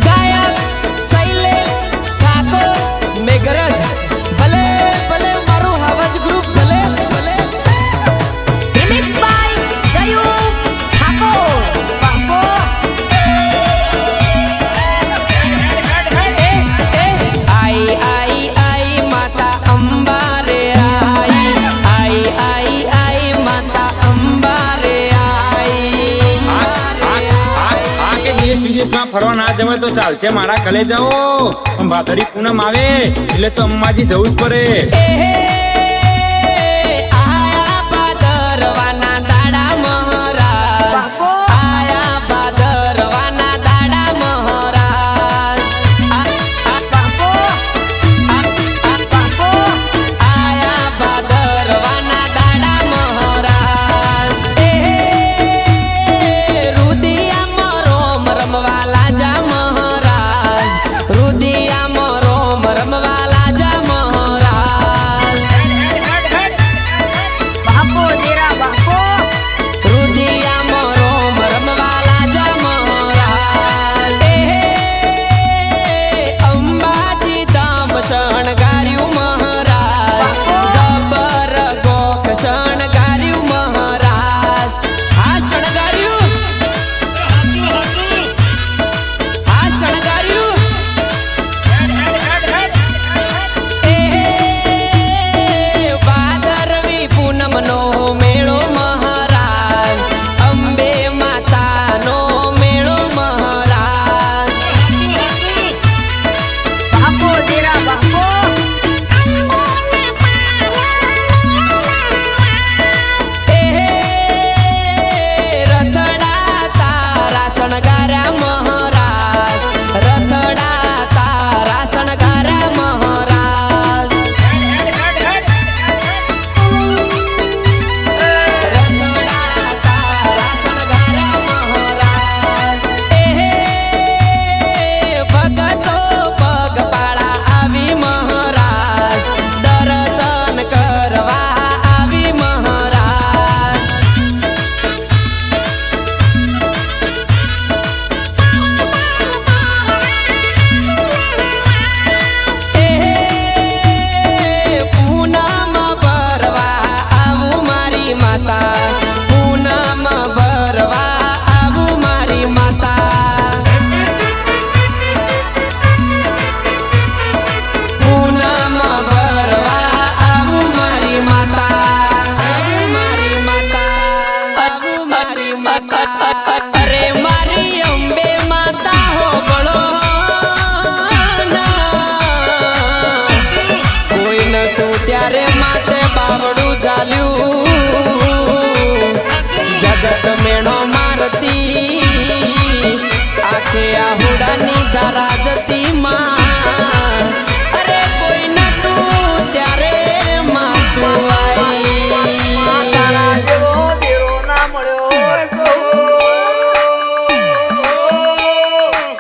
ગાયક શૈલેષ ઠાકોર મેઘરજ ભલે ભલે મારું હાવજ ગ્રુપ ભલે ભલે રિમિક્સ બાય જયુબ ઠાકોર आई आई आई माता अंबा रे आई आई आई माता अंबा रे आई आके देश विदेश में फरवा ना जवाय तो चालशे मारा कले जाओ पण भादरी पूनम आवे એટલે તો અંબાજી જવું જ પડે आया भादरवाना दाड़ा महाराज आया भादरवाना दाड़ा महाराज आया भादरवाना दाड़ा महाराज रुदिया मरोम रमवाला जा महाराज रुदिया मरोम रमवाला जा महाराज બાપો દેરા બાપો रुदिया मरोम रमवाला जा महाराज अंबाजी धाम शणगार्યું महाराज गबर गोख शणगार्યું महाराज हा शणगार्યું हा शणगार्યું ભાદરવી પૂનમનો મેળો મહારાજ અંબે માતાનો મેળો મહારાજ બાપો દેરા બાપો રથડા તારા શણગાર્યા મહારાજ રથડા તારા શણગાર્યા મહારાજ રથડા તારા શણગાર્યા મહારાજ ભગતો પગપાળા આવી મહારાજ દર્શન કરવા આવી મહારાજ પૂનમ ભરવા આવું મારી માતા પૂનમ ભરવા આવું મારી માતા પૂનમ ભરવા આવું મારી માતા આવું મારી માતા આવું મારી માતા અરે મારી અંબે માતા હો બળો કોઈ ન તું ત્યારે માથે બાવડું ઝાલ્યું જગત મેણો મારતી આખે આહુડાની ધારા જતી માં અરે કોઈ ન તું ત્યારે માતું આઈ તારા જેવો દેરો ના મળ્યો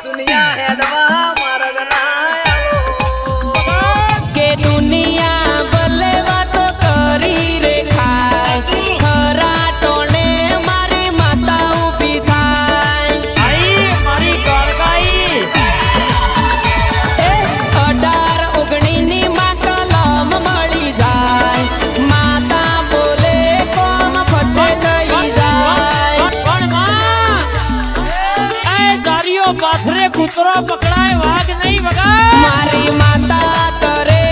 દુનિયા હેડવા માર્ગ ના આવ્યો કે દુનિયા ભલે વાતો કરી રે ખાય ખરા ટોણે મારી માતા ઊભી થાય આઈ મારી ગળગાઈ 18 ની માં કલમ મળી જાય માતા બોલે કોમ ફટે થઈ જાય પણ માં એ ગાડીઓ પાથરે કૂતરો પકડાય વાઘ નહીં વગાય મારી માતા કરે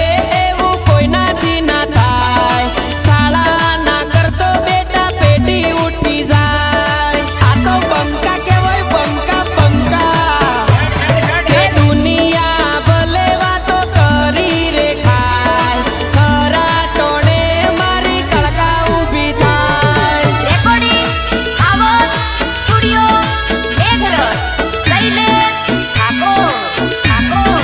એવું કોઈનાથી ના થાય શાળા ના કરતો બેટા પેટી ઉઠી જાય આ તો બંકા કહેવાય બંકા બંકા કે દુનિયા ભલે વાતો કરી રે ખાય ખરા ટોણે મારી કળકા ઊભી થાય રેકોર્ડિંગ આવાજ સ્ટુડિયો મેઘરજ શૈલેષ ઠાકોર ઠાકોર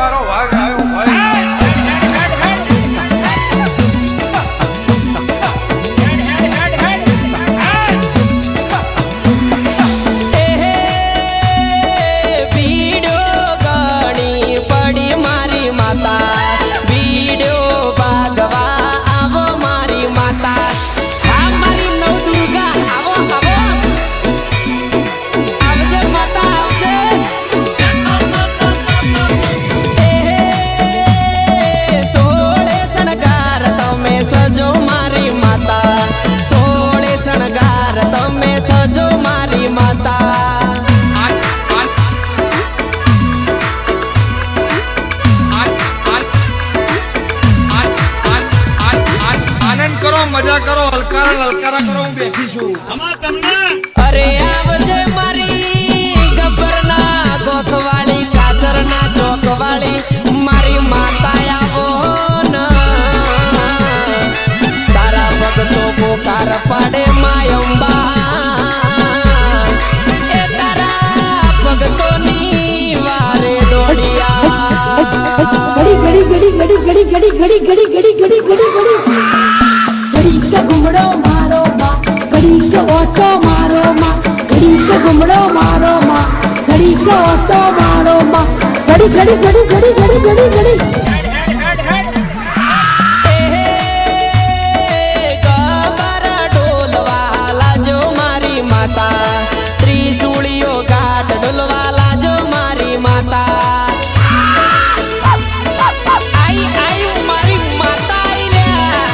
મારો વાઘ આવ્યો ભાઈ બીડો ગણી પડી મારી માતા બીડો ભાગવા આવો મારી માતા હા મારી નવદુર્ગા આવો આવો આવજે માતા આવજે સોળે શણગાર તમે સજો મારી માતા સોળે શણગાર તમે થજો મારી માતા આનંદ કરો મજા કરો હલકારા કરો હું બેઠી છું અરે આવજે મારી ગબ્બરના ગોખવાળી કાચરના ચોકવાળી મારી માતા આવો ન તારા ભગતો પોકાર પાડે માયંબા એ તારા ભગતોની વારે દોડિયા घड़ी घड़ी घड़ी घड़ी घड़ी घड़ी घड़ी घड़ी घड़ी घड़ी घड़ी घड़ी का घुमड़ो मारो माँ घड़ी का ऑटो मारो माँ घड़ी का घुमड़ो मारो माँ घड़ी का ऑटो मारो माँ घड़ी घड़ी घड़ी घड़ी घड़ी घड़ी घड़ी ગબર ડોલવા લાજો મારી માતા ત્રિશુળીઓ ઘાટ ડોલવા લાજો મારી માતા આઈ આઈ મારી માતા આઈ લ્યા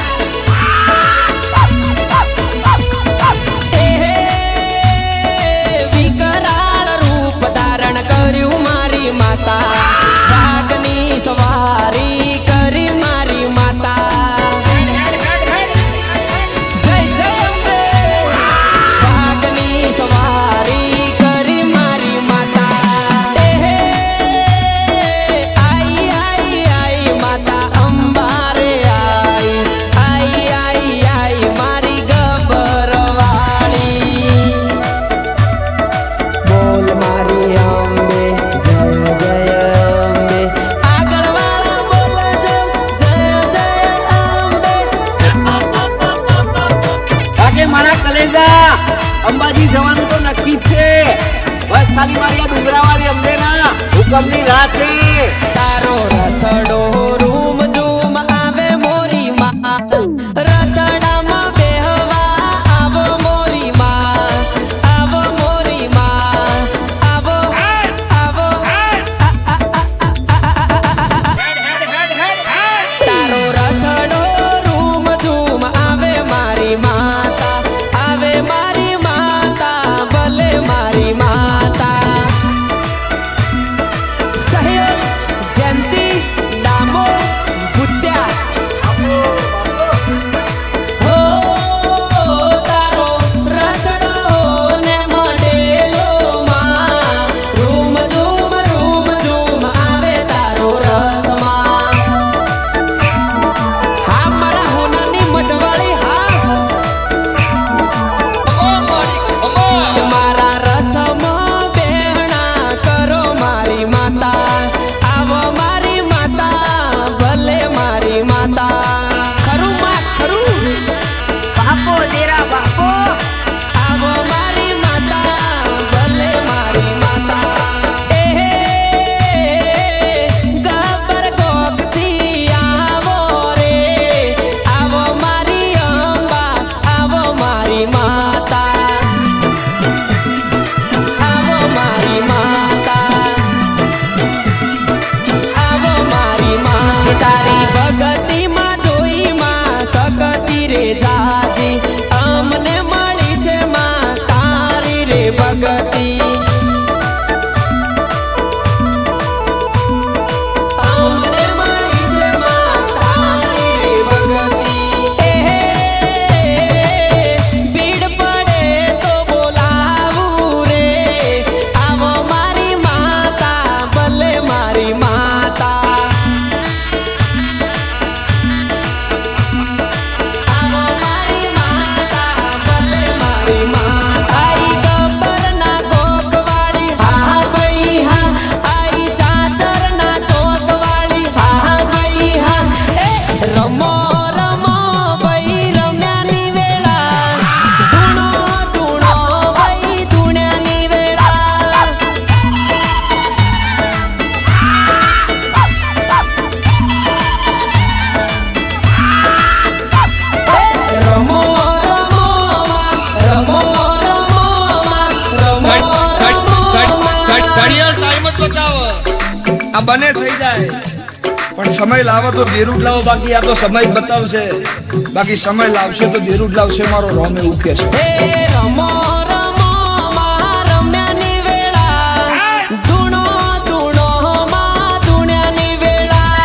વિકરાળ રૂપ ધારણ કર્યું મારી માતા રાગની સવારે બને થઈ જાય પણ સમય લાવો તો દેરું જ લાવો બાકી આ તો સમય જ બતાવશે બાકી સમય લાવશે તો દેરું જ લાવશે મારો રોમ એવું કે છે હે રમો રમો માં રમ્યાની વેળા ધૂણો ધૂણો માં ધૂણ્યાની વેળા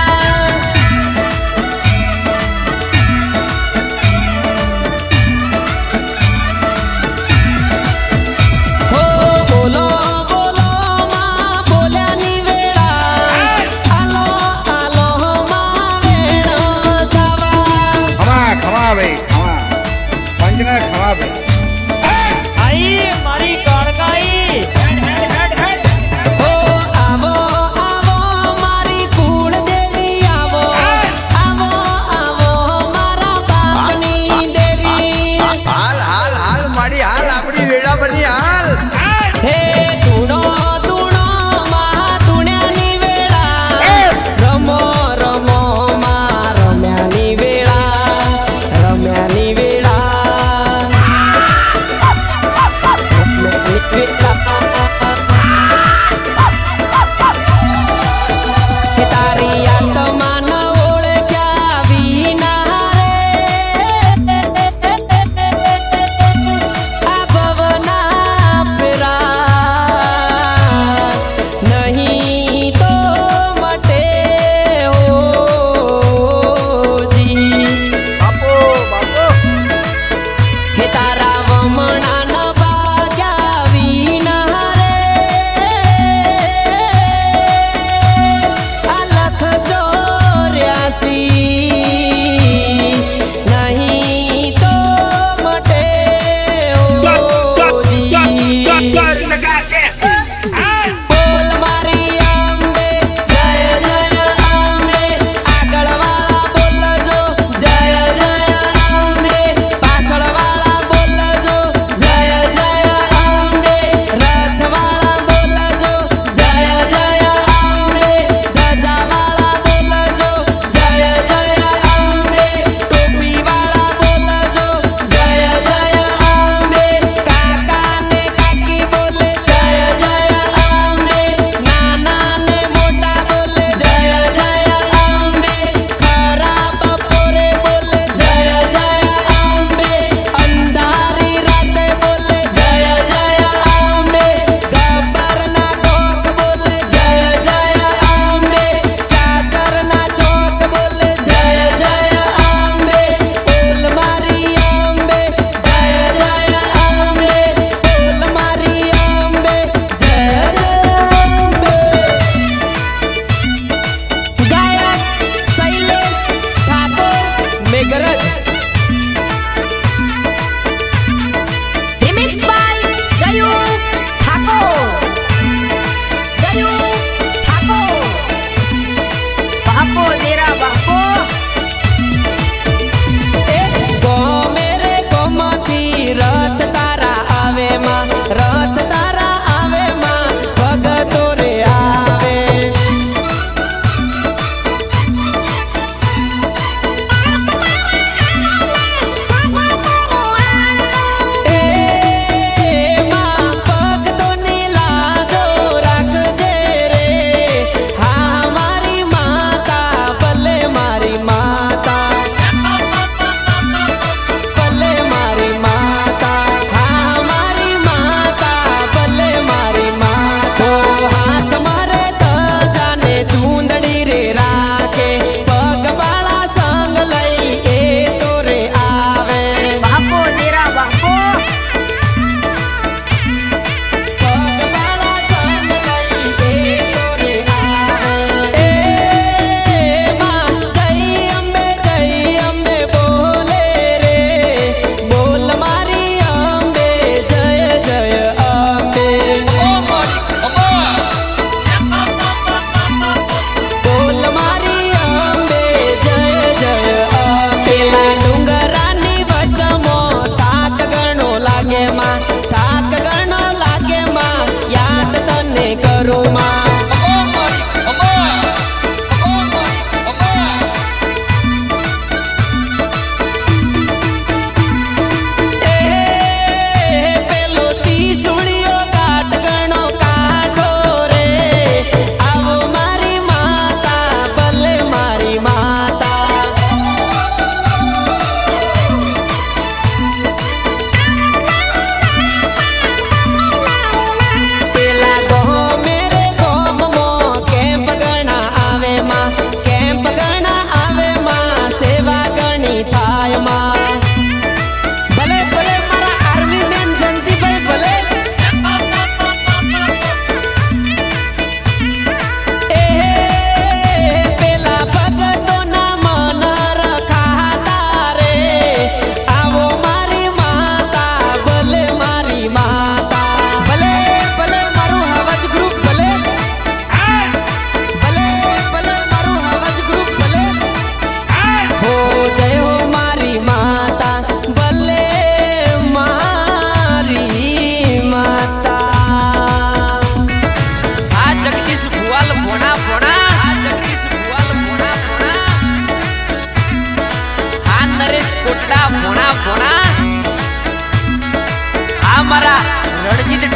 હો બોલો બોલો માં બોલ્યાની વેળા આલો આલો માં વેણો થવા ખમા ખમા ભાઈ ખમા પંચને ખમા ભાઈ આઈ મારી કાળકાઈ હો આવો આવો મારી કુળ દેવી આવો આવો આવો મારા બાપની દેવી હાલ હાલ હાલ મારી હાલ આપણી વેળા બની હાલ હે ધૂણો ધૂણો માં ધૂણ્યાની વેળા રમો રમો માં રમ્યાની વેળા રમ્યાની વેળા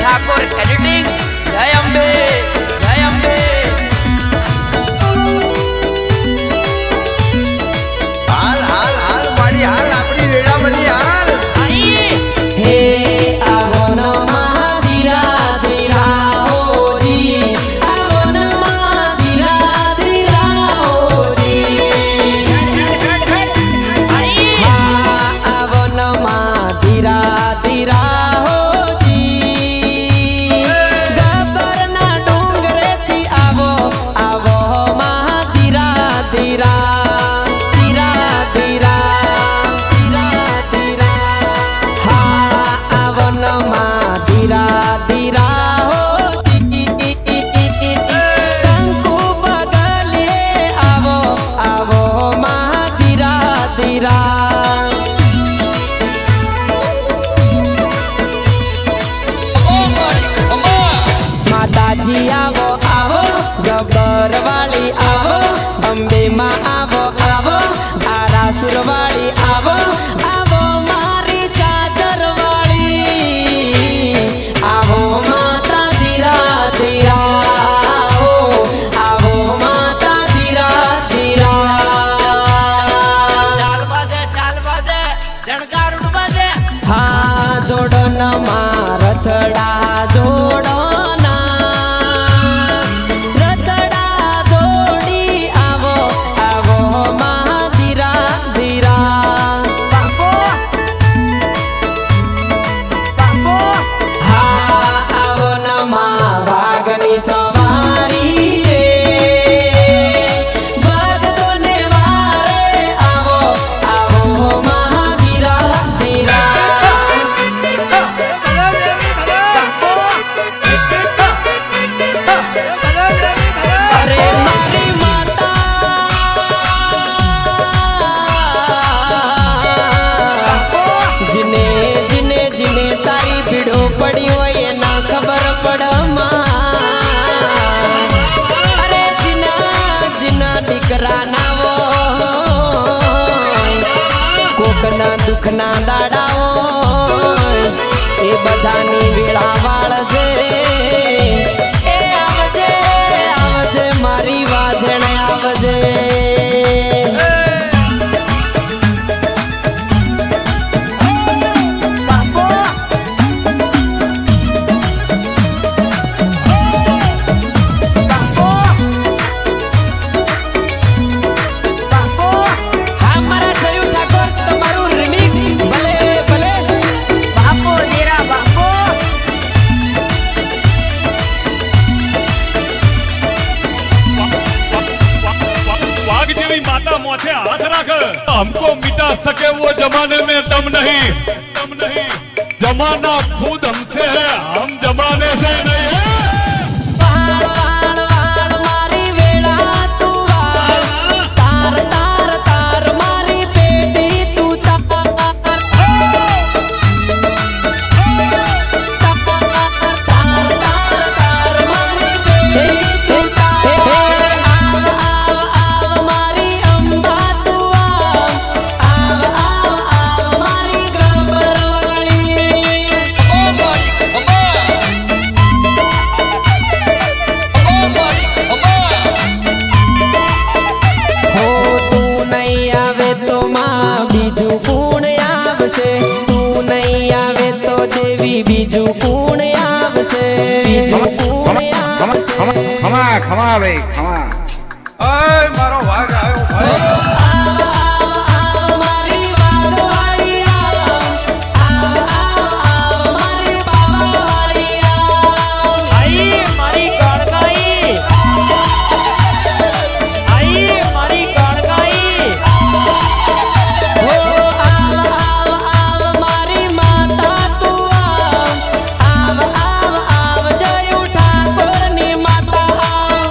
ઠાકોર એડિટિંગ. જય અંબે, જય અંબે. હાલ હાલ હાલ મારી હાલ આપણી વેળામણી હાલ. હે આવો ન મહાધીરા ધીરા હોજી, આવો ન મહાધીરા ધીરા હોજી. હા આવો ન મહાધીરા ધીરા હોજી. ગબ્બરના ડુંગરેથી આવો આવો મહાધીરા ધીરા ધીરા ધીરા ધીરા ધીરા. હા આવો ન મહાધીરા ધીરા હોજી. કંકુ પગલીએ આવો આવો મહાધીરા ધીરા. માતાજી આવો આવો, ગબ્બર વાળી આવો, અંબે માં આવો આવો, આરાસુર વાળી આવો આવો, મારી ચાદર વાળી આવો, માતા ધીરા ધીરા આવો, આવો માતા ધીરા ધીરા. હા જોડો ન મારથડા જોડો ના, રથડા જોડી આવો આવો મહાધીરા ધીરા. બાપો બાપો હા આવો ન વાઘની સવારી રે, ભક્તોને વારે આવો આવો મહાધીરા ધીરા. અરે મારી માતા, જીને જીને જીને તારી ભીડો પડી હોય એના ખબર પડમાં. અરે જીના જીના દીકરા નાવો, કોકના દુઃખના દાડાઓ એ બધાની વેળા વાળજે. એ આવજે આવજે મારી વાજણ આવજે. બાપો બાપો બાપો હા મારા જયુ ઠાકોર, તમારું રિમિક્સ ભલે ભલે. બાપો દેરા બાપો वाघ जेवी माता मोथे हाथ रख, हमको मिटा सके वो जमाने में दम नहीं. जमाना खुद हमसे है, हम जमाने से नहीं है. વાળ વાળ વાળ મારી વેળા તું વાળ, તાર તાર તાર મારી પેટી તું તાર. તાર તાર તાર મારી પેટી તું તાર. આવ આવ આવ મારી અંબા તું આવ, આવ આવ મારી ગબ્બર વાળી. હો તું નહીં આવે તો માં બીજું કોણ આવશે, તું નહીં આવે તો દેવી બીજું કોણ આવશે, બીજું કોણ આવશે. ખમા ખમા ભાઈ ખમા. અય મારો વાઘ આવ્યો ભાઈ. આવ આવ મારી વાઘવાળી આવ, આવ આવ મારી બાવાવાળી આવ. આઈ મારી કાળગાઈ, આઈ મારી કાળગાઈ. હો આવ આવ આવ મારી માતા તું આવ, આવ આવ આવ જયુ ઠાકોરની માતા આવ.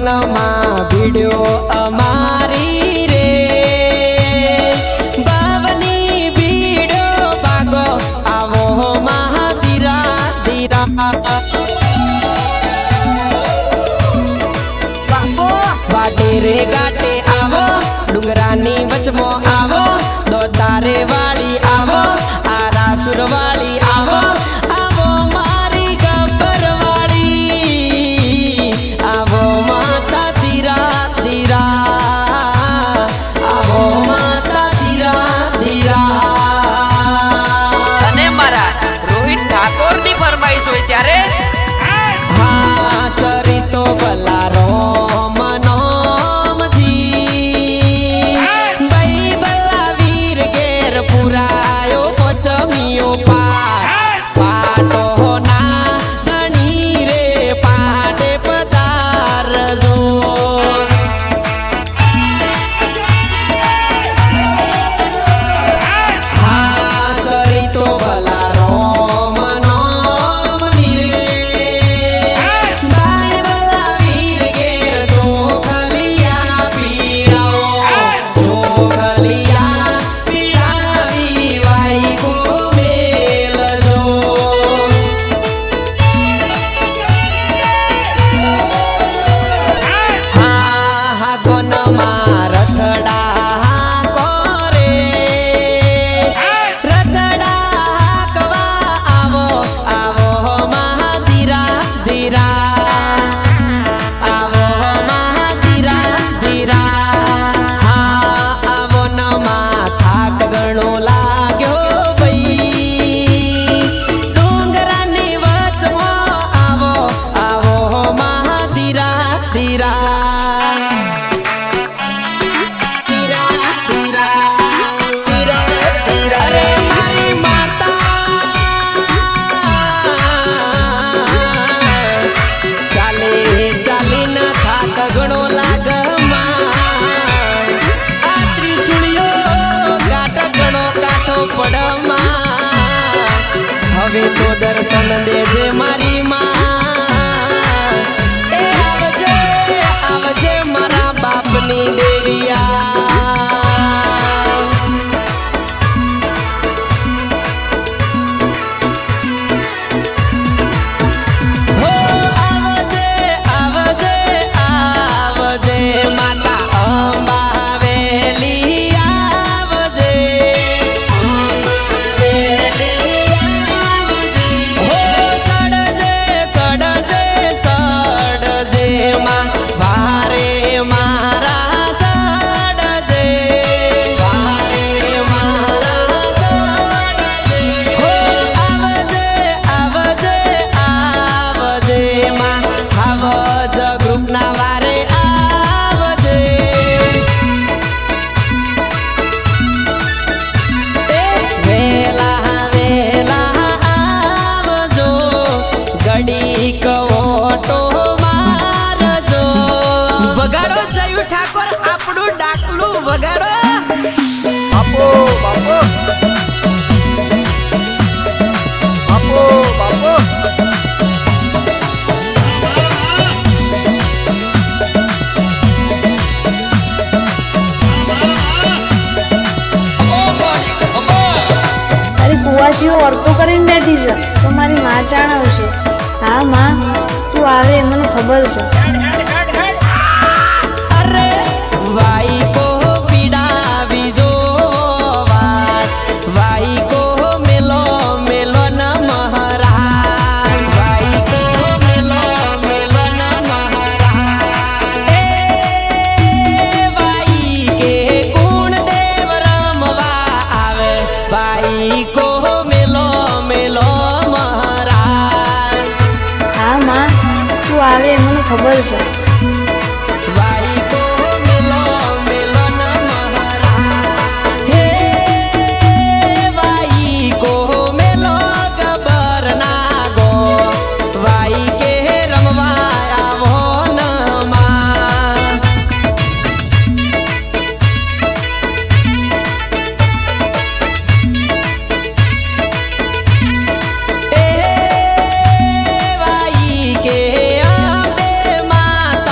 ગોનમાં ભીડ્યો અમારી રે બાવની ભીડો ભાગો આવો મહાધીરા ધીરા બાપો વાટે રે ગાટે આવો ડુંગરાની વચમાં આવો દોતારે વાળી આવો આરાસુર વાળી આવો આવો મારી ગબ્બર વાળી આવો માતા ધીરા ધીરા આવો માતા ધીરા ધીરા અને મારા રોહિત ઠાકોર ની ફરમાઈશ હોય ત્યારે હા સરી તો ભલા રોમ નોમજી ભાઈ ભલા વીર ઘેર પુરાયો પોચમિયો પાટો ના ગણી રે પાટે પધારજો હા સરી તો ભલા રોમ નોમની રે ભાઈ ભલા વીર ઘેર ચોખલિયા પીડાવો ચોખલિયા પીડાવી વાઈ ગોમેલજો હા ગોનમાં રથડા કોરે રથડા કવા આવો આવો મહાધીરા ધીરા આવો મહાધીરા ધીરા હા આવો નમાં થાક ગણો લાગ્યો ભાઈ ડુંગરાની વચમાં આવો આવો મહાધીરા ધીરા ધીરા ધીરા ધીરા ધીરા રે મારી માતા ચાલે ચાલી ન થાક ગણો લાગમાં આ ત્રિશુળિયો કાટ ગણો કાઠો પડમાં હવે તો દર્શન દેજે મારી માં એ આવજે આવજે મારા બાપની દેવિયા હો આવજે આવજે આવજે માતા અંબા વેલી આવજે હો સડજે સડજે સડજે માં વારે મારા સડજે વારે મારા સડજે હો આવજે આવજે આવજે માં આવજ ગ્રુપના વારે આવજે એ વેલા વેલા આવજો ઘડીક ઓટો મારજો વગાડો જયું ઠાકોર આપણું ડાકલું વગાડો બાપો બાપો બાપો બાપો તારી કુવાસીઓ વર્તો કરીને બેઠી છે તો મારી માં જાણવશે. હા માં તું આવે એ મને ખબર છે. અરે વાઈ કો પીડાવી જો વાત વાઈ કો મેલો મેલો ન મહારાજ વાઈ કો મેલો મેલો ન મહારાજ એ વાઈ કે ગુણ દેવ રમવા આવે વાઈ કો મેલો મેલો મહારાજ હા માં તું આવે એ મને ખબર છે. વાઈ કો મેલો મેલો ન મહારાજ હે વાઈ કો મેલો ગબર ના ગો વાઈ કે રમવા આવો ન માં એ વાઈ કે અંબે માં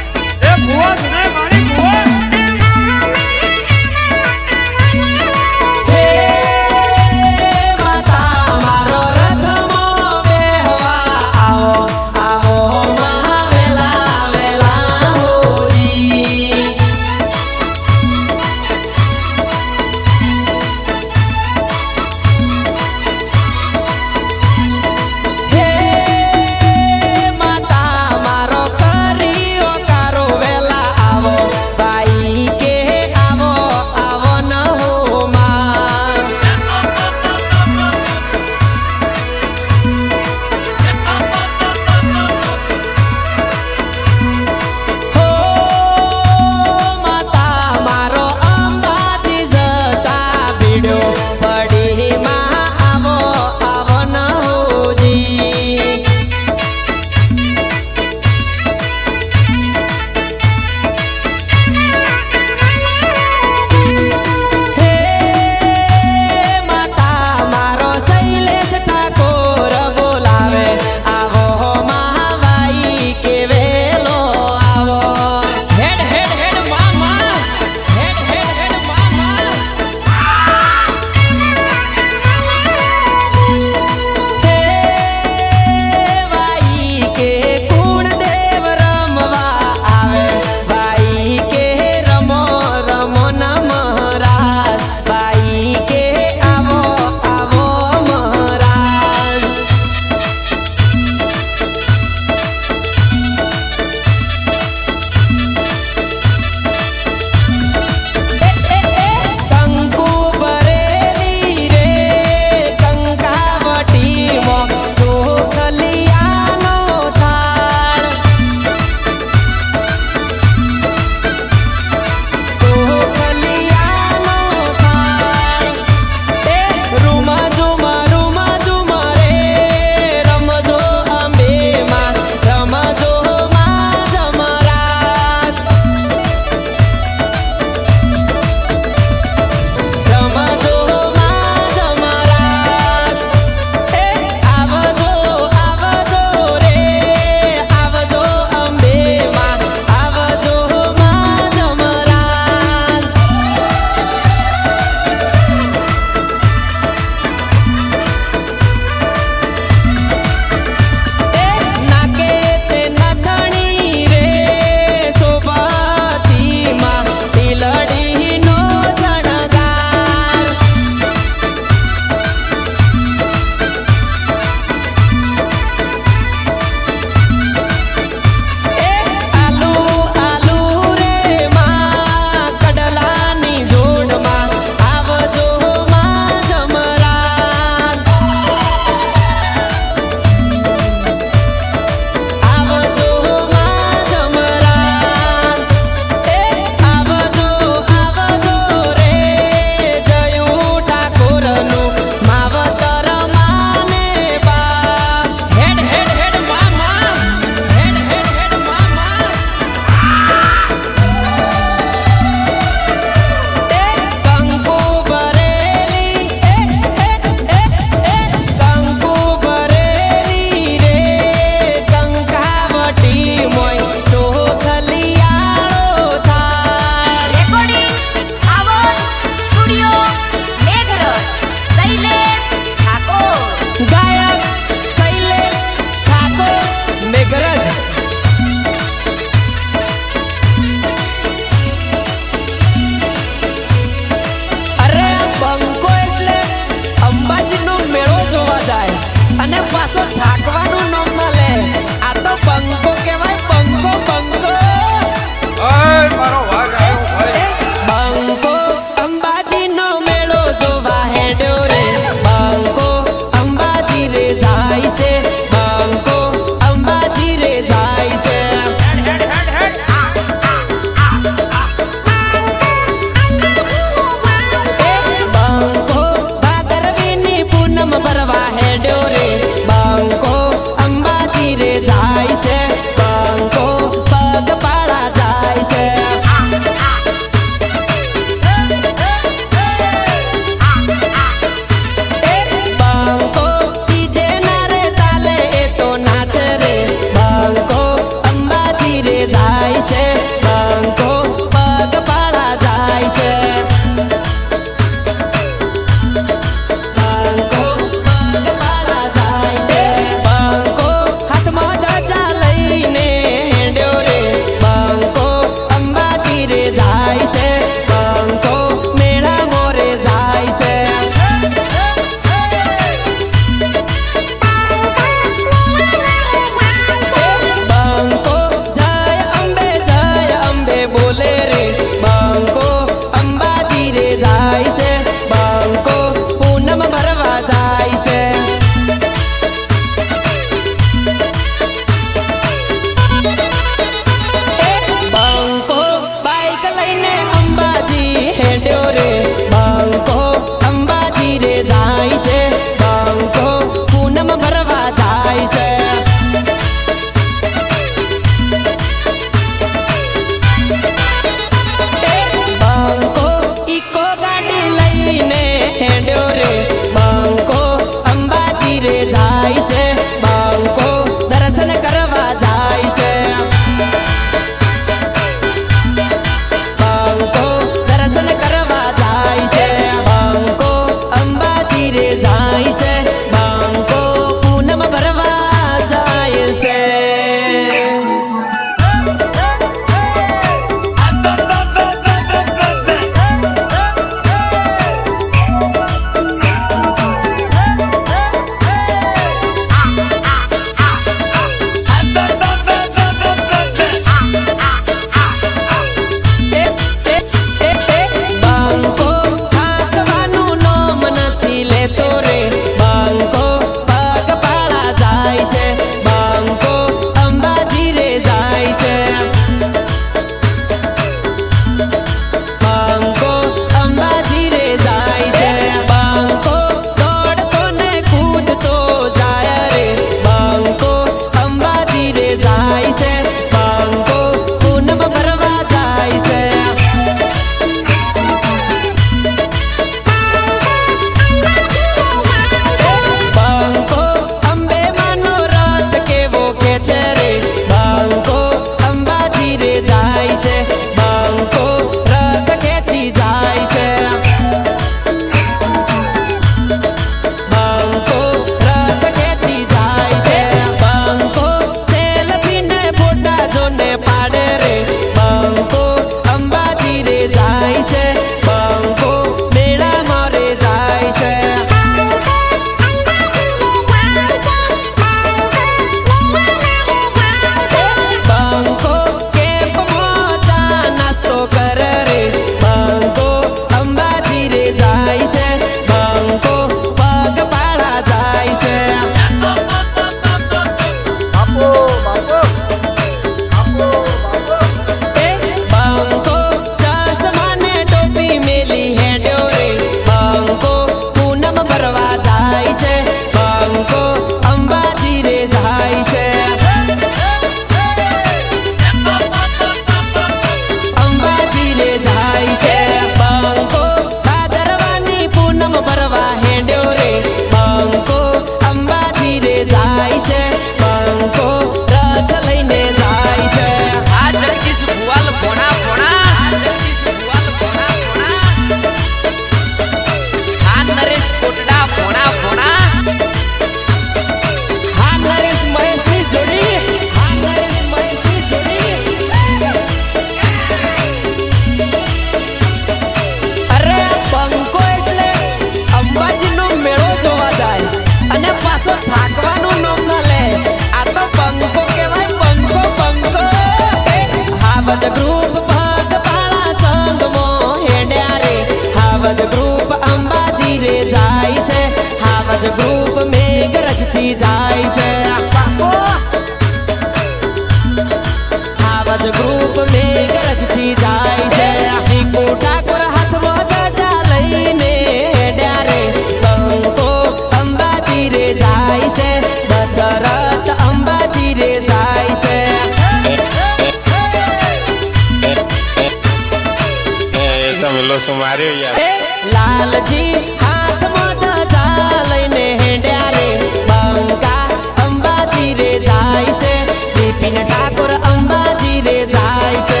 માર્યો યાર. એ લાલજી હાથમાં ધજા લઈને હેડ્યા રે બંકા અંબાજી રે જાય છે બિપિન ઠાકોર અંબાજી રે જાય છે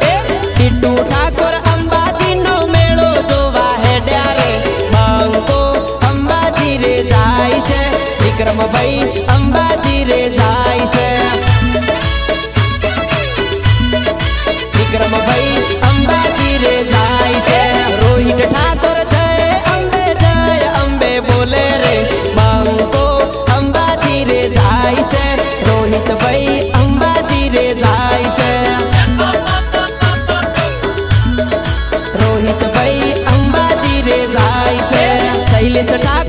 એ ટીટુ ઠાકોર અંબાજીનો મેળો જોવા હેડ્યા રે બંકો અંબાજી રે જાય છે વિક્રમભાઈ અંબાજી રે જાય છે વિક્રમભાઈ અંબાજી રે જાય છે રોહિત ઠાકોર જય અંબે બોલે રે બંકો અંબાજી રે જાય છે રોહિતભાઈ અંબાજી રે જાય છે રોહિતભાઈ અંબાજી રે જાય છે શૈલેષ ઠાકોર